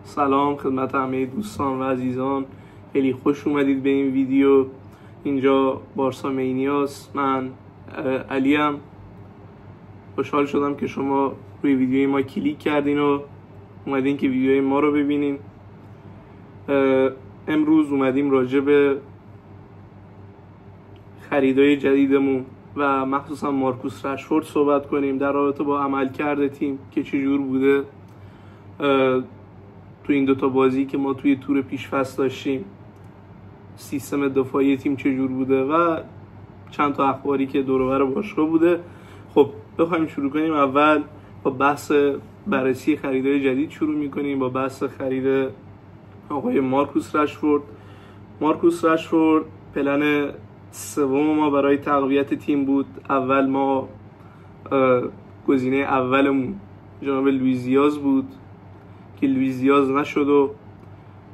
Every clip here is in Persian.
سلام خدمت همه دوستان و عزیزان، خیلی خوش اومدید به این ویدیو. اینجا بارسا مینیاست. من علیم. خوشحال شدم که شما روی ویدیوی ما کلیک کردین و اومدین که ویدیوی ما رو ببینین. امروز اومدیم راجع به خریدای جدیدمون و مخصوصا مارکوس رشفورد صحبت کنیم در رابطه با عملکرد تیم که چجور بوده تو این دوتا بازی که ما توی تور پیش‌فصل داشتیم، سیستم دفاعی تیم چجور بوده و چند تا اخباری که دور و بر باشگاه بوده. خب بخوایم شروع کنیم. اول با بحث بررسی خریدای جدید شروع می‌کنیم، با بحث خرید آقای مارکوس رشفورد. مارکوس رشفورد پلن سوم ما برای تقویت تیم بود. اول ما گزینه اولمون جناب لوئیس دیاز بود که لوئیس دیاز نشد و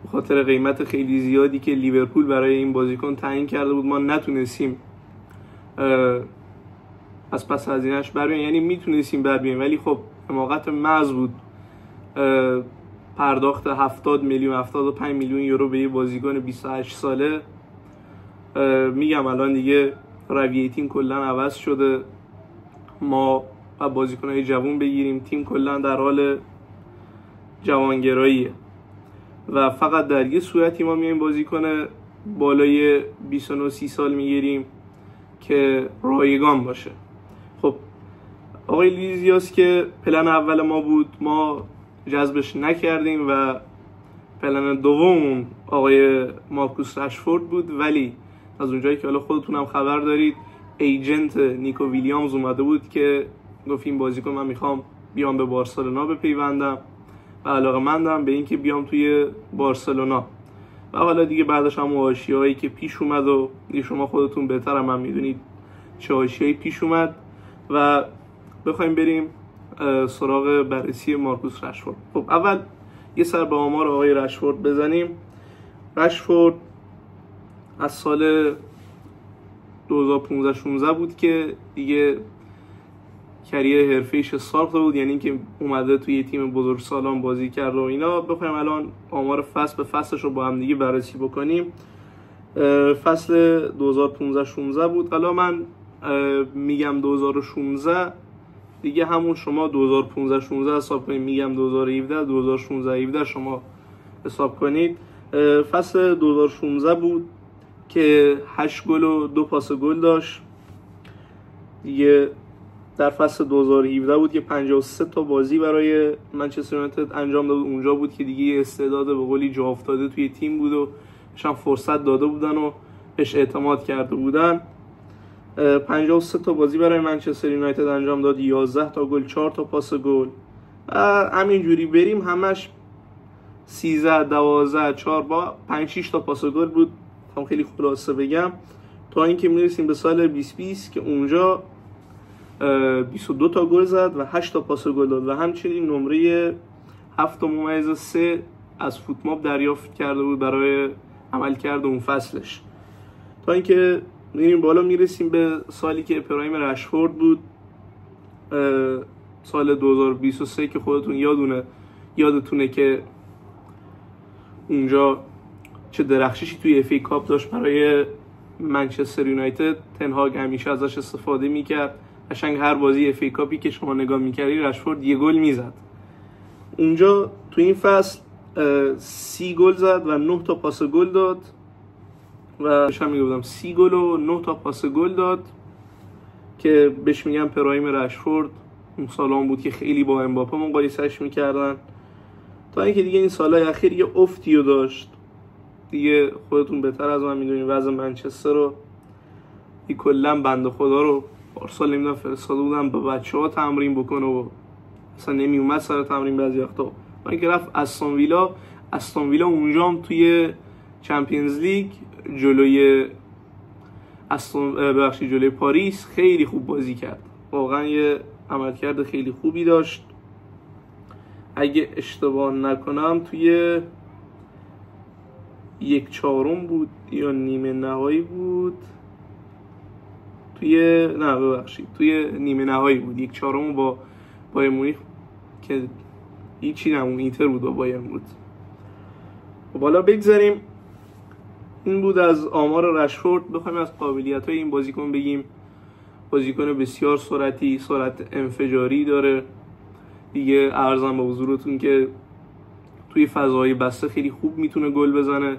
به خاطر قیمت خیلی زیادی که لیورپول برای این بازیکن تعیین کرده بود ما نتونستیم از پس هزینه‌اش بر بیاییم. یعنی میتونستیم بر بیاییم ولی خب حماقت محض بود پرداخت 70 میلیون 75 میلیون یورو به یه بازیکن 28 ساله. میگم الان دیگه رویه تیم کلا عوض شده، ما و بازیکن‌های جوان بگیریم، تیم کلا در حال جوانگراییه و فقط در یه صورتی ما میایم بازیکن بالای 29 سال میگیریم که رایگان باشه. خب آقای لوئیس دیاز که پلن اول ما بود ما جذبش نکردیم و پلن دوم آقای مارکوس رشفورد بود، ولی از اونجایی که حالا خودتونم خبر دارید ایجنت نیکو ویلیامز اومده بود که گفت این بازیکن من میخوام بیام به بارسلونا بپیوندم و علاقه‌مندم به اینکه بیام توی بارسلونا. و حالا دیگه بعدش هم حاشیه‌هایی که پیش اومد و دیگه شما خودتون بهتر هم میدونید چه حاشیه‌ای پیش اومد و بخوایم بریم سراغ بررسی مارکوس رشفورد. خب اول یه سر به آمار آقای رشفورد بزنیم. رشفورد از سال 2015-16 بود که دیگه کریر حرفه‌ایش ساخته بود، یعنی که اومده توی تیم بزرگسالان بازی کرد و اینا. بخوایم الان آمار فصل به فصلش رو با هم دیگه بررسی بکنیم. فصل 2015-16 بود. حالا من میگم 2016 دیگه همون شما 2015-16 حساب کنید، میگم 2017 شما حساب کنید. فصل 2016 بود که 8 گل و 2 پاس گل داشت. دیگه در فصل 2017 بود که 53 تا بازی برای منچستر یونایتد انجام داد. اونجا بود که دیگه استعداد به قولی جا افتاده توی تیم بود و بهشون فرصت داده بودن و بهش اعتماد کرده بودن. 53 تا بازی برای منچستر یونایتد انجام داد، 11 تا گل، 4 تا پاس گل و همینجوری بریم همش 13 12 4 با 5 6 تا پاس گل بود. خیلی خلاصه بگم تا اینکه میرسیم به سال 2020 که اونجا 22 تا گل زد و 8 تا پاس گل داد و همچنین نمره 7.3 از فوتماب دریافت کرده بود برای عملکرد اون فصلش. تا اینکه میریم بالا میرسیم به سالی که پرایم رشفورد بود، سال 2023 که خودتون یادتونه که اونجا چه درخششی توی اف ای کاپ داشت برای منچستر یونایتد. تنهاگ همیشه ازش استفاده میکرد، قشنگ هر بازی اف ای کاپی که شما نگاه میکردی رشفورد یه گل میزد. اونجا تو این فصل 30 گل زد و 9 تا پاس گل داد و بهشم میگفتم 30 گل و 9 تا پاس گل داد که بهش میگم پرایم رشفورد. اون سالان بود که خیلی با امباپه مقایسهش میکردن، تا اینکه دیگه این سالهای اخیر یه افتیو داشت. دیگه خودتون بهتر از من میدونید وضع منچستر رو کلا بنده خدا رو پارسال نمیدونم فرستاده بودن با بچه‌ها تمرین بکنه و اصلا نمی اومد سر تمرین بعضی وقتا. من که رفت استون ویلا اونجا هم توی چمپیونز لیگ جلوی جلوی پاریس خیلی خوب بازی کرد. واقعا یه عملکرد خیلی خوبی داشت. اگه اشتباه نکنم توی 1/4 بود یا نیمه نهایی بود، توی نیمه نهایی بود. 1/4 با بایر مونیخ که هیچی نمون اینتر بود با بایر بود. بالا بگذاریم. این بود از آمار رشفورد. بخوایم از قابلیت‌های این بازیکن بگیم، بازیکن بسیار سرعتی، سرعت انفجاری داره دیگه. عرضم به حضورتون که توی فضای بسته خیلی خوب میتونه گل بزنه،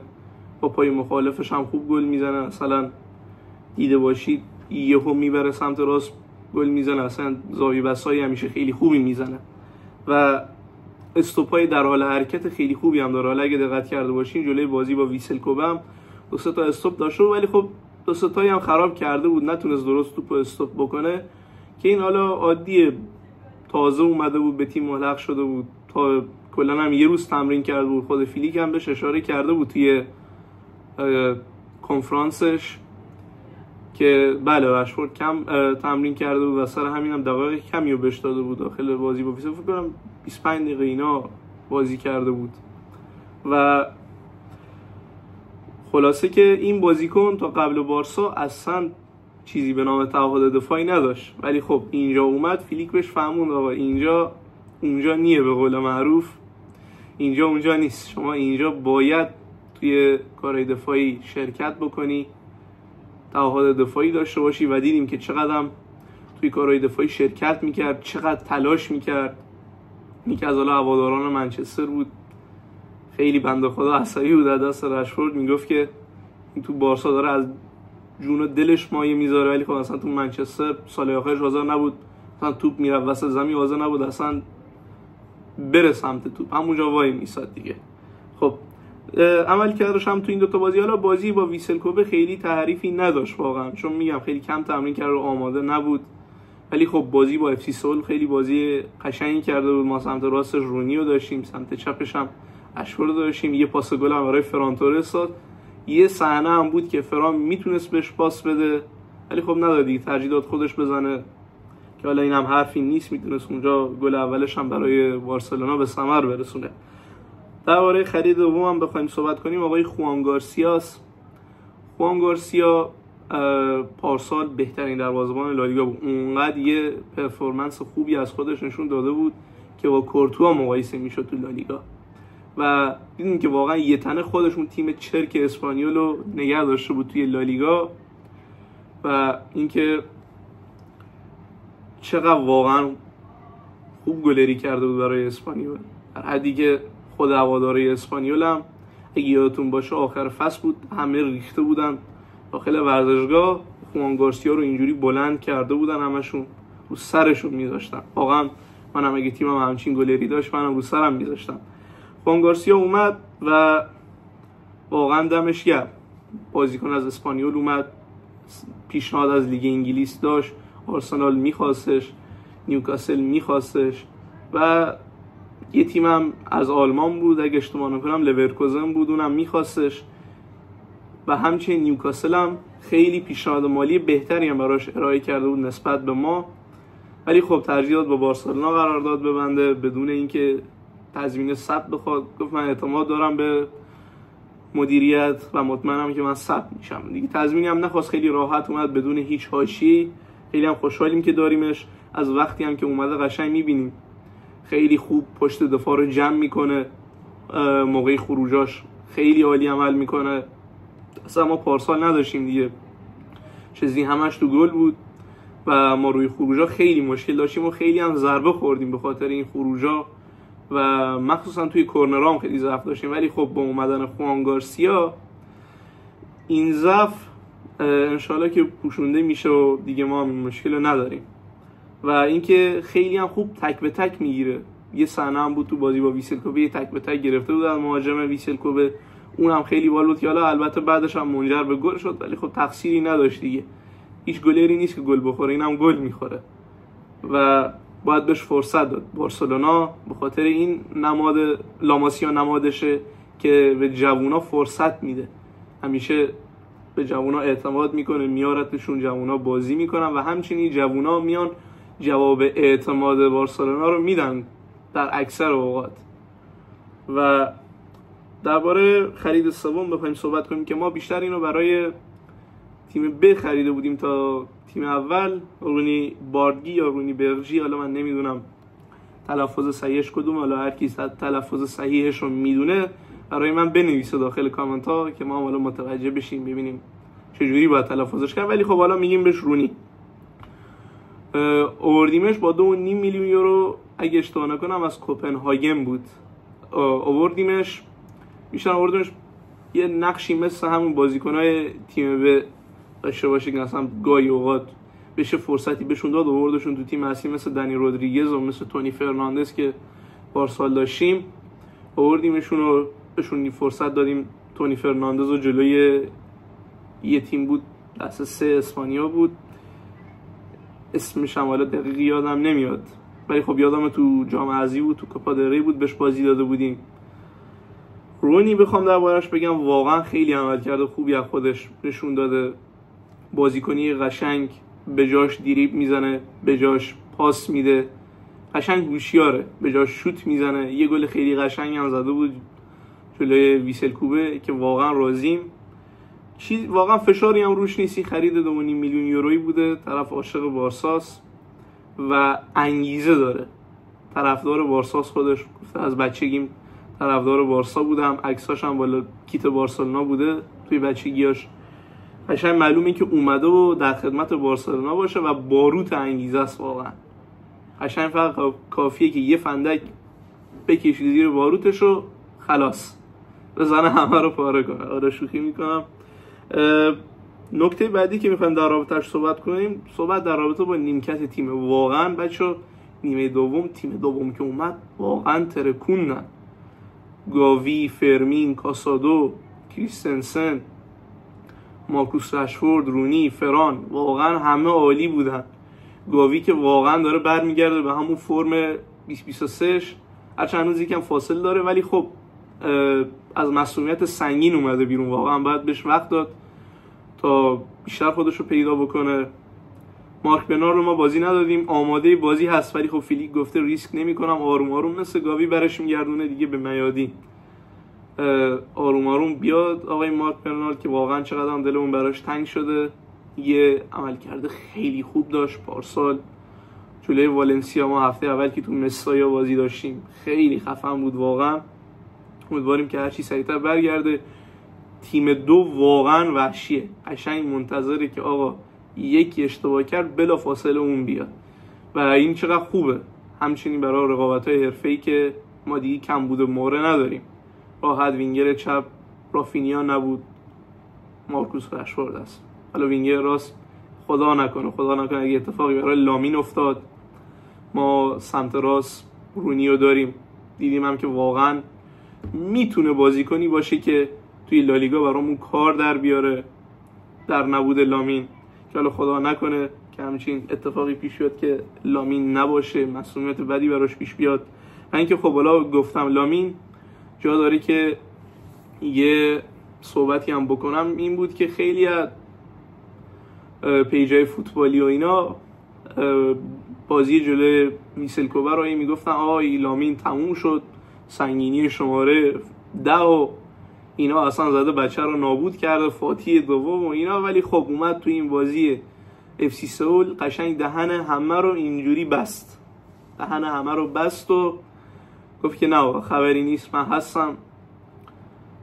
با پای مخالفش هم خوب گل میزنه. مثلا دیده باشید یهو میبره سمت راست گل میزنه، اصلا زاویه بسایی همیشه خیلی خوبی میزنه و استوپای در حال حرکت خیلی خوبی هم داره. حالا اگه دقت کرده باشین جلوی بازی با ویسل کوبه هم 2-3 تا استوپ داشته، ولی خب 2-3 تایی هم خراب کرده بود، نتونست درست توپ استوپ بکنه. که این حالا عادیه، تازه اومده بود به تیم ملحق شده بود، تا کلا هم یه روز تمرین کرده بود. خود فیلیک هم بهش اشاره کرده بود توی کنفرانسش که بله رشفورد کم تمرین کرده بود و سر همین هم دقایق کمی رو بهش داده بود داخل بازی با ویسل. فکر کنم 25 دقیقه اینا بازی کرده بود و خلاصه که این بازیکن تا قبل بارسا اصلا چیزی به نام تعهد دفاعی نداشت، ولی خب اینجا اومد فیلیک بهش فهموند آقا اینجا اونجا نیه، به قول معروف اینجا اونجا نیست، شما اینجا باید توی کارهای دفاعی شرکت بکنی، تعهد دفاعی داشته باشی. و دیدیم که چقدر توی کارهای دفاعی شرکت میکرد، چقدر تلاش میکرد. یکی از هواداران منچستر بود، خیلی بنده خدا عصبی بود از دست رشفورد، میگفت که این تو بارسا داره از جون و دلش مایه میذاره، ولی خب اصلا تو منچستر سال آخرش حاضر نبود اصلا توپ میرفت وسط زمین، حاضر نبود اصلا بره سمت توپ، همونجا وای میساد دیگه. خب عمل کردش هم تو این دوتا بازی. حالا بازی با ویسل کوبه خیلی تعریفی نداشت واقعا، چون میگم خیلی کم تمرین کرد و آماده نبود، ولی خب بازی با اف سی سول خیلی بازی قشنگی کرده بود. ما سمت راستش رونیو داشتیم، سمت چپش هم اشفورد داشتیم، یه پاس گل هم برای فران تورس داد. یه صحنه هم بود که فران میتونست بهش پاس بده ولی خب نداد دیگه، ترجیح داد خودش بزنه که حالا اینم حرفی نیست، میتونست اونجا گل اولش هم برای بارسلونا به ثمر برسونه. درباره خرید دوم هم بخوایم صحبت کنیم، آقای خوان گارسیاست. خوان گارسیا پارسال بهترین دروازه‌بان لالیگا بود، اونقدر یه پرفورمنس خوبی از خودش نشون داده بود که با کورتوا مقایسه میشد تو لالیگا و دیدیم که واقعا یه تنه خودشون تیم چرک اسپانیول رو نگه داشته بود توی لالیگا و اینکه چقدر واقعا خوب گلری کرده بود برای اسپانیول، در حدی که خود هواداری اسپانیول هم اگه یادتون باشه آخر فصل بود همه ریخته بودن داخل ورزشگاه، خوان گارسیا رو اینجوری بلند کرده بودن، همشون رو سرشون میذاشتن. واقعا منم اگه تیمم همچین گلری داشت منم رو سرم میذاشتم. خوان گارسیا اومد و واقعا دمش گرم، بازیکن از اسپانیول اومد، پیشنهاد از لیگ انگلیس داشت، آرسنال میخواستش، نیوکاسل میخواستش و یه تیمم از آلمان بود اگه اشتباه نکنم لورکوزن بود اونم میخواستش و همچنین نیوکاسل هم خیلی پیشنهاد مالی بهتری هم براش ارائه کرده بود نسبت به ما، ولی خب ترجیح داد با بارسلونا قرارداد ببنده بدون اینکه تضمین ثبت بخواد. گفت من اعتماد دارم به مدیریت و مطمئنم که من ثبت میشم دیگه. تضمینی هم نخواست، خیلی راحت اومد بدون هیچ حاشیه‌ای. خیلی هم خوشحالیم که داریمش، از وقتی هم که اومده قشنگ میبینیم خیلی خوب پشت دفاع رو جمع میکنه، موقع خروجاش خیلی عالی عمل میکنه. اصلا ما پارسال نداشتیم دیگه، چیزی همش تو گل بود و ما روی خروجا خیلی مشکل داشتیم و خیلی هم ضربه خوردیم به خاطر این خروجا و مخصوصا توی کورنرها هم خیلی ضعف داشتیم. ولی خب با اومدن خوان گارسیا این ضعف انشالله که پوشونده میشه و دیگه ما هم مشکل رو نداریم و اینکه خیلی هم خوب تک به تک میگیره. یه صحنه هم بود تو بازی با ویسل کوبه، یه تک به تک گرفته بود از مهاجم ویسل کوبه، اون هم خیلی بال بود که حالا البته بعدش هم منجر به گل شد، ولی خب تقصیری نداشت دیگه، هیچ گلری نیست که گل بخوره، اینم گل میخوره و باید بهش فرصت داد. بارسلونا به خاطر این نماد لاماسیا نمادشه که به جوونا فرصت میده، همیشه به جوونا اعتماد میکنه، میارتشون، جوونا بازی میکنن و همچنین جوونا میان جواب اعتماد بارسلونا رو میدن در اکثر اوقات. و درباره خرید سوم بخوایم صحبت کنیم که ما بیشتر اینو برای تیم ب خریده بودیم تا تیم اول، رونی باردگی یا رونی برژی، حالا من نمیدونم تلفظ صحیحش کدوم، حالا هر کی تلفظ صحیحش رو میدونه برای من بنویسه داخل کامنت ها که ما حالا متوجه بشیم ببینیم چجوری باید تلفظش کرد. ولی خب حالا میگیم بهش رونی. آوردیمش با 2.5 میلیون یورو اگه اشتباه نکنم از کوپنهاگن بود. آوردیمش یه نقشی مثل همون بازیکنای تیم ب داشته باشه که مثلا گاهی اوقات بشه فرصتی بهشون داد، آوردشون تو تیم اصلی مثل دنی رودریگز و مثل تونی فرناندز که پارسال داشتیم. آوردیمشون و بهشون فرصت دادیم. تونی فرناندز و جلوی یه تیم بود دست 3 اسپانیا بود، اسمش هم حالا دقیقی یادم نمیاد ولی خب یادم تو جام حذفی بود، تو کوپا دل ری بود، بهش بازی داده بودیم. رونی بخوام دربارش بگم واقعا خیلی عملکرد خوبی از خودش نشون داده. بازیکنی قشنگ، به جاش دریبل میزنه، به جاش پاس میده، قشنگ هوشیاره، به جاش شوت میزنه. یه گل خیلی قشنگ هم زده بود جلوی ویسل کوبه که واقعا راضیم. واقعا فشاری هم روش نیستی. خرید 2.5 میلیون یورویی بوده. طرف عاشق بارساس و انگیزه داره. طرفدار بارساس، خودش گفته از بچگیم طرفدار بارسا بودم، عکساش هم بالا کیت بارسلونا بوده توی بچگیاش. قشنگ معلومه که اومده و در خدمت بارسلونا باشه و باروت انگیزه است. واقعا قشنگ فقط کافیه که یه فندک بکشی زیر باروتش و خلاص بزنه همه رو پاره کنه. آره شوخی میکنم. نکته بعدی که میخوایم در رابطه‌اش صحبت کنیم، صحبت در رابطه با نیمکت تیم. واقعا بچه‌ها نیمه دوم، تیم دوم که اومد واقعا ترکوندن. گاوی، فرمین، کاسادو، کریستنسن، مارکوس رشفورد، رونی، فران، واقعا همه عالی بودن. گاوی که واقعا داره برمیگرده به همون فرم 2023ش، هرچند هنوز یکم فاصله داره ولی خب از مسئولیت سنگین اومده بیرون. واقعا باید بهش وقت داد تا بیشتر خودش رو پیدا بکنه. مارک برنار رو ما بازی ندادیم، آماده بازی هست ولی خب فیلیک گفته ریسک نمی‌کنم، آروم آروم مثل گاوی برش میگردونه دیگه به میادین. آروم آروم بیاد آقای مارک برنار که واقعا چقدر هم دلمون براش تنگ شده. یه عملکرد خیلی خوب داشت پارسال جلوی والنسیا. ما هفته اول که تو مستایا بازی داشتیم خیلی خفن بود واقعا. امیدواریم که هرچی سریعتر برگرده. تیم 2 واقعا وحشیه، قشنگ منتظره که آقا یکی اشتباه کرد بلافاصله اون بیاد و این چقدر خوبه. همچنین برای رقابت‌های حرفه‌ای که ما دیگه کم بوده موره نداریم. راحت وینگر چپ رافینیا نبود، مارکوس رشفورد است. حالا وینگر راست خدا نکنه اگه اتفاقی برای لامین افتاد، ما سمت راست رونیو داریم. دیدیم هم که واقعا میتونه بازیکنی باشه که توی لالیگا برامون کار در بیاره در نبود لامین، که حالا خدا نکنه که همچین اتفاقی پیش بیاد که لامین نباشه، مسئولیت بدی براش پیش بیاد. اینکه خب حالا گفتم لامین جا داره که یه صحبتی هم بکنم. این بود که خیلی از پیجای فوتبالی و اینا بازی جلوی ویسل کوبه رو میگفتن آی لامین تموم شد، سنگینی شماره 10 و اینا اصلا زده بچه رو نابود کرده، فاتحه دوم و اینا. ولی خب اومد تو این بازی اف سی سئول قشنگ دهن همه رو اینجوری بست، و گفت که نه خبری نیست، من هستم.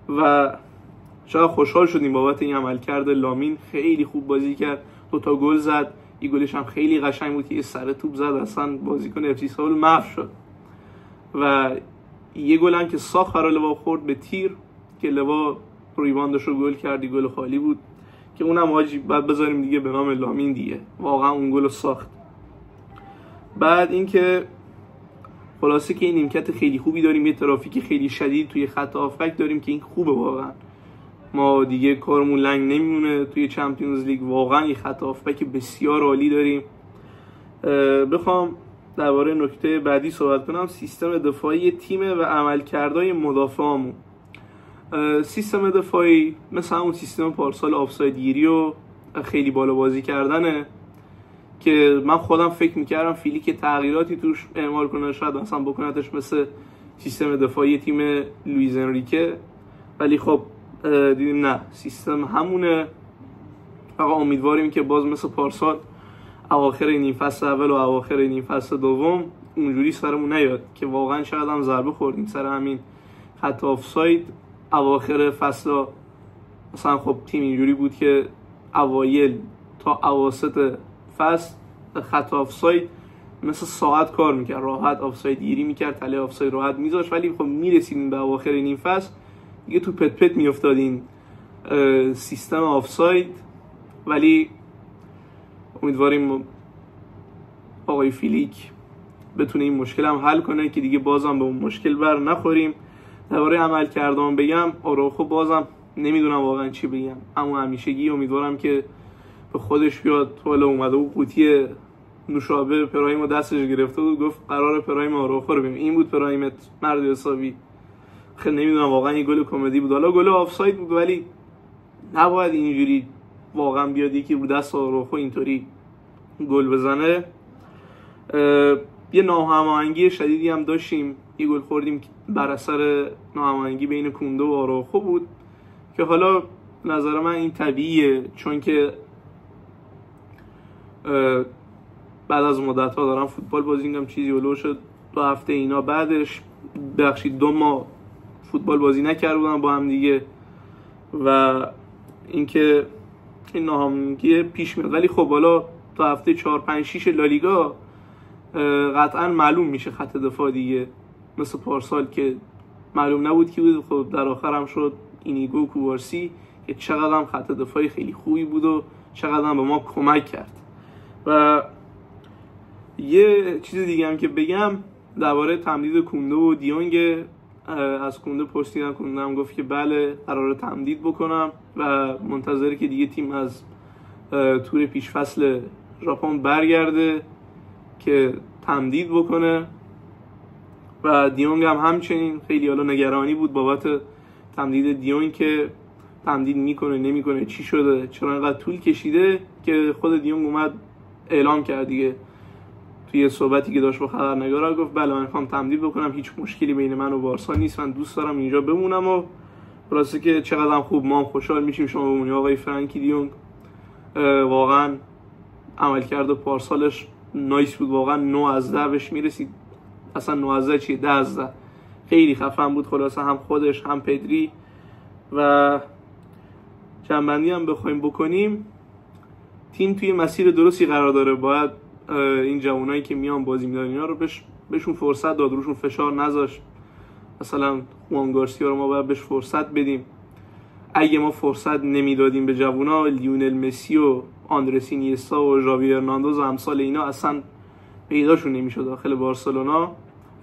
و چقدر خوشحال شدیم بابت این عملکرد لامین. خیلی خوب بازی کرد، 2 تا گل زد. یه گلش هم خیلی قشنگ بود که یه سر توپ زد اصلا بازیکن اف سی سئول محو شد. و یه گل هم که ساخت برای لوا خورد به تیر که لوا ریباندش رو گل کردی، گل خالی بود که اونم واجب بعد بذاریم دیگه به نام لامین دیگه. واقعا اون گل رو ساخت. بعد اینکه خلاصه که این نیمکت خیلی خوبی داریم، یه ترافیک خیلی شدید توی خط هافبک داریم که این خوبه. واقعا ما دیگه کارمون لنگ نمیمونه توی چمپیونز لیگ. واقعا یه خط هافبک بسیار عالی داریم. بخوام درباره نکته بعدی صحبت کنم، سیستم دفاعی تیم و عملکردهای مدافعامون. سیستم دفاعی مثل همون سیستم پارسال آفساید گیری و خیلی بالا بازی کردنه که من خودم فکر میکردم فیلیک تغییراتی توش اعمال کنه، شاید مثلا بکنتش مثل سیستم دفاعی تیم لوئیز انریکه، ولی خب دیدیم نه، سیستم همونه. فقط امیدواریم که باز مثل پارسال اواخر نیم فصل اول و اواخر نیم فصل دوم اونجوری سرمون نیاد که واقعا شاید هم ضربه خوردیم سر همین خط آفساید. اواخر فصل مثلا خب تیم اینجوری بود که اوایل تا اواسط فصل خط آفساید مثل ساعت کار میکرد، راحت آفساید گیری میکرد، تله آفساید راحت میذاشت، ولی خب میرسیدیم به اواخر این فصل دیگه تو پت پت میافتاد این سیستم آفساید. ولی امیدواریم آقای فیلیک بتونه این مشکل هم حل کنه که دیگه بازم به اون مشکل بر نخوریم. درباره عمل کردم بگم، آراخو بازم نمیدونم واقعا چی بگم، اما همیشگی امیدوارم که به خودش بیاد. حالا اومده و قوطی نوشابه پرایم دستش گرفته بود، گفت قرار پرایم آراخو رو ببینیم، این بود پرایمت مرد حسابی. خیلی نمیدونم واقعا این گل کمدی بود، حالا گل آفساید بود، ولی نباید اینجوری واقعا بیاد یکی رو دست آراخو اینطوری گل بزنه. یه ناهماهنگی شدیدی هم داشتیم، یه گل خوردیم بر اثر ناهماهنگی بین کوندو و آراخو بود که حالا نظر من این طبیعیه، چون که بعد از مدت‌ها دارم فوتبال بازی می‌کنم، چیزی هلوش 2 هفته اینا بعدش ببخشید 2 ماه فوتبال بازی نکرده بودم با هم دیگه و اینکه این ناهماهنگی پیش میاد. ولی خب حالا تا هفته 4 5 6 لالیگا قطعا معلوم میشه خط دفاع دیگه، مثل پارسال که معلوم نبود کی بود، خب در آخر هم شد اینیگو کوبارسی که چقدر هم خط دفاعی خیلی خوبی بود و چقدر هم به ما کمک کرد. و یه چیز دیگه هم که بگم درباره تمدید کوندو و دیونگ، از کوندو پرسیدم، کوندو هم گفت که بله قراره تمدید بکنم و منتظره که دیگه تیم از تور پیش فصل ژاپن برگرده که تمدید بکنه. و دیونگ هم همچنین خیلی حالا نگرانی بود بابت تمدید دیونگ که تمدید میکنه نمیکنه، چی شده، چرا اینقدر طول کشیده، که خود دیونگ اومد اعلام کرد دیگه توی صحبتی که داشت با خبرنگارا، گفت بله من میخوام تمدید بکنم، هیچ مشکلی بین من و بارسا نیست، من دوست دارم اینجا بمونم. و راسته که چقدر خوب، ما هم خوشحال میشیم شما بمونی آقای فرانکی دیونگ. واقعا عملکرد پارسالش نایس بود، واقعا 9 از 10 بهش میرسید، اصلا 9 از 10 چیه 10 از 10، خیلی خفن بود. خلاصه هم خودش هم پدری. و جنبندی هم بخوایم بکنیم، تیم توی مسیر درستی قرار داره، باید این جوانایی که میان بازی میدن اینا رو بهشون فرصت داد، روشون فشار نذاشت. مثلا خوان گارسیا رو ما باید بهش فرصت بدیم، اگه ما فرصت نمیدادیم به جوونا، لیونل مسی و آندرس اینیستا و ژاوی هرناندز و امثال اینا اصلا پیداشون نمیشد داخل بارسلونا.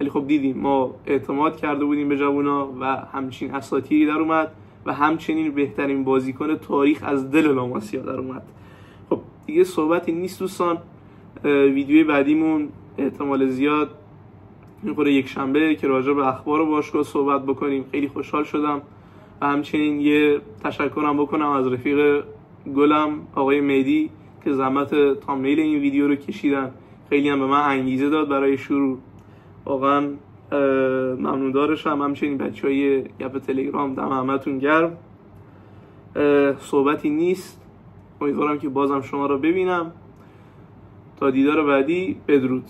ولی خب دیدیم ما اعتماد کرده بودیم به جوونا و همچین اساطیری در اومد و همچنین بهترین بازیکن تاریخ از دل لاماسیا در اومد. خب دیگه صحبتی نیست دوستان، ویدیوی بعدیمون احتمال زیاد میخوره یک شنبه که راجع به اخبار باشگاه صحبت بکنیم. خیلی خوشحال شدم و همچنین یه تشکرم بکنم از رفیق گلم آقای مهدی که زحمت تامنیل این ویدیو رو کشیدن، خیلی هم به من انگیزه داد برای شروع، واقعا ممنون دارشم. همچنین بچهای گپ تلگرام دم همتون گرم. صحبتی نیست، امیدوارم که بازم شما رو ببینم. تا دیدار بعدی، بدرود.